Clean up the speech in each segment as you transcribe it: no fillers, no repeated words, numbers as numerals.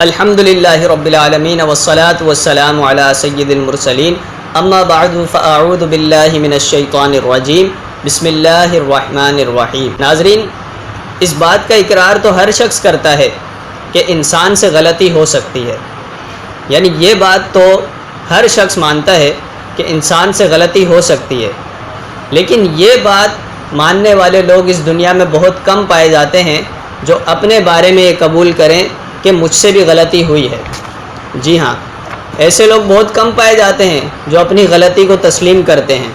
الحمدللہ رب العالمین والصلاة والسلام علی سید المرسلین اما بعد فاعوذ باللہ من الشیطان الرجیم بسم اللہ الرحمن الرحیم۔ ناظرین، اس بات کا اقرار تو ہر شخص کرتا ہے کہ انسان سے غلطی ہو سکتی ہے، یعنی یہ بات تو ہر شخص مانتا ہے کہ انسان سے غلطی ہو سکتی ہے، لیکن یہ بات ماننے والے لوگ اس دنیا میں بہت کم پائے جاتے ہیں جو اپنے بارے میں یہ قبول کریں کہ مجھ سے بھی غلطی ہوئی ہے۔ جی ہاں، ایسے لوگ بہت کم پائے جاتے ہیں جو اپنی غلطی کو تسلیم کرتے ہیں۔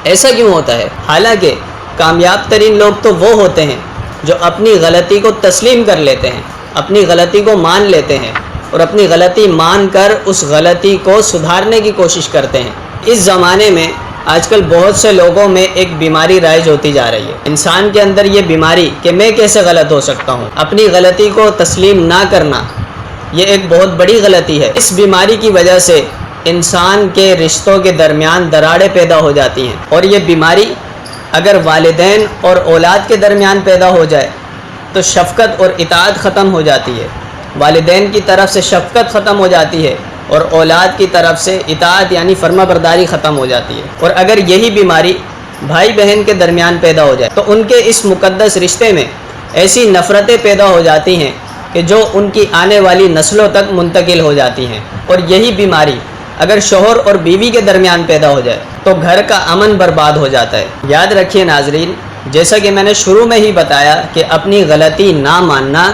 ایسا کیوں ہوتا ہے؟ حالانکہ کامیاب ترین لوگ تو وہ ہوتے ہیں جو اپنی غلطی کو تسلیم کر لیتے ہیں، اپنی غلطی کو مان لیتے ہیں اور اپنی غلطی مان کر اس غلطی کو سدھارنے کی کوشش کرتے ہیں۔ اس زمانے میں آج کل بہت سے لوگوں میں ایک بیماری رائج ہوتی جا رہی ہے، انسان کے اندر یہ بیماری کہ میں کیسے غلط ہو سکتا ہوں، اپنی غلطی کو تسلیم نہ کرنا، یہ ایک بہت بڑی غلطی ہے۔ اس بیماری کی وجہ سے انسان کے رشتوں کے درمیان دراڑیں پیدا ہو جاتی ہیں، اور یہ بیماری اگر والدین اور اولاد کے درمیان پیدا ہو جائے تو شفقت اور اطاعت ختم ہو جاتی ہے، والدین کی طرف سے شفقت ختم ہو جاتی ہے اور اولاد کی طرف سے اطاعت یعنی فرما برداری ختم ہو جاتی ہے۔ اور اگر یہی بیماری بھائی بہن کے درمیان پیدا ہو جائے تو ان کے اس مقدس رشتے میں ایسی نفرتیں پیدا ہو جاتی ہیں کہ جو ان کی آنے والی نسلوں تک منتقل ہو جاتی ہیں۔ اور یہی بیماری اگر شوہر اور بیوی کے درمیان پیدا ہو جائے تو گھر کا امن برباد ہو جاتا ہے۔ یاد رکھیے ناظرین، جیسا کہ میں نے شروع میں ہی بتایا کہ اپنی غلطی نہ ماننا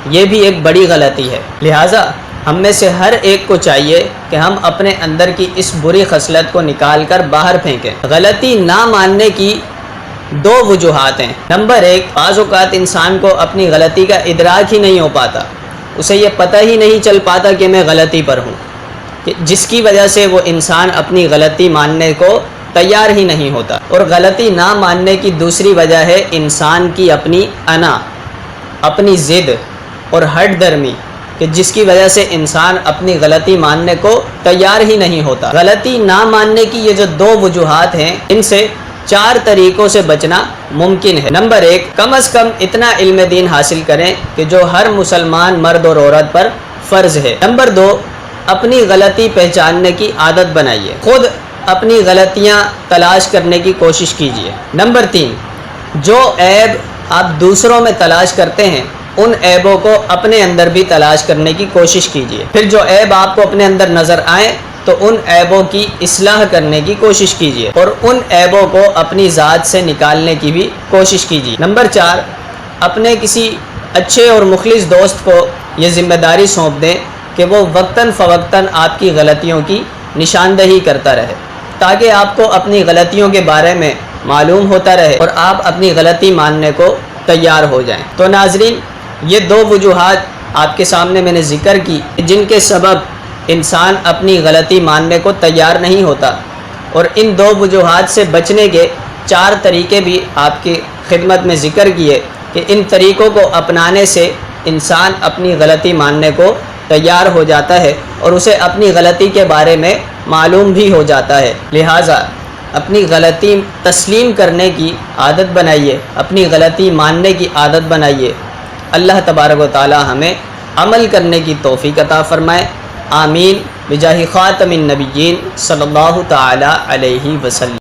یہ بھی ایک بڑی غلطی ہے، لہٰذا ہم میں سے ہر ایک کو چاہیے کہ ہم اپنے اندر کی اس بری خصلت کو نکال کر باہر پھینکیں۔ غلطی نہ ماننے کی دو وجوہات ہیں۔ نمبر ایک، بعض اوقات انسان کو اپنی غلطی کا ادراک ہی نہیں ہو پاتا، اسے یہ پتہ ہی نہیں چل پاتا کہ میں غلطی پر ہوں، جس کی وجہ سے وہ انسان اپنی غلطی ماننے کو تیار ہی نہیں ہوتا۔ اور غلطی نہ ماننے کی دوسری وجہ ہے انسان کی اپنی انا، اپنی ضد اور ہٹ درمی، کہ جس کی وجہ سے انسان اپنی غلطی ماننے کو تیار ہی نہیں ہوتا۔ غلطی نہ ماننے کی یہ جو دو وجوہات ہیں، ان سے 4 طریقوں سے بچنا ممکن ہے۔ نمبر ایک، کم از کم اتنا علم دین حاصل کریں کہ جو ہر مسلمان مرد اور عورت پر فرض ہے۔ نمبر 2، اپنی غلطی پہچاننے کی عادت بنائیے، خود اپنی غلطیاں تلاش کرنے کی کوشش کیجیے۔ نمبر 3، جو عیب آپ دوسروں میں تلاش کرتے ہیں ان عیبوں کو اپنے اندر بھی تلاش کرنے کی کوشش کیجیے۔ پھر جو عیب آپ کو اپنے اندر نظر آئیں تو ان عیبوں کی اصلاح کرنے کی کوشش کیجیے اور ان عیبوں کو اپنی ذات سے نکالنے کی بھی کوشش کیجیے۔ نمبر 4، اپنے کسی اچھے اور مخلص دوست کو یہ ذمہ داری سونپ دیں کہ وہ وقتاً فوقتاً آپ کی غلطیوں کی نشاندہی کرتا رہے، تاکہ آپ کو اپنی غلطیوں کے بارے میں معلوم ہوتا رہے اور آپ اپنی غلطی ماننے کو تیار ہو جائیں۔ تو ناظرین، یہ 2 وجوہات آپ کے سامنے میں نے ذکر کی جن کے سبب انسان اپنی غلطی ماننے کو تیار نہیں ہوتا، اور ان 2 وجوہات سے بچنے کے 4 طریقے بھی آپ کی خدمت میں ذکر کیے کہ ان طریقوں کو اپنانے سے انسان اپنی غلطی ماننے کو تیار ہو جاتا ہے اور اسے اپنی غلطی کے بارے میں معلوم بھی ہو جاتا ہے۔ لہٰذا اپنی غلطی تسلیم کرنے کی عادت بنائیے، اپنی غلطی ماننے کی عادت بنائیے۔ اللہ تبارک و تعالی ہمیں عمل کرنے کی توفیق عطا فرمائے، آمین، بجاہ خاتم النبیین صلی اللہ تعالی علیہ وسلم۔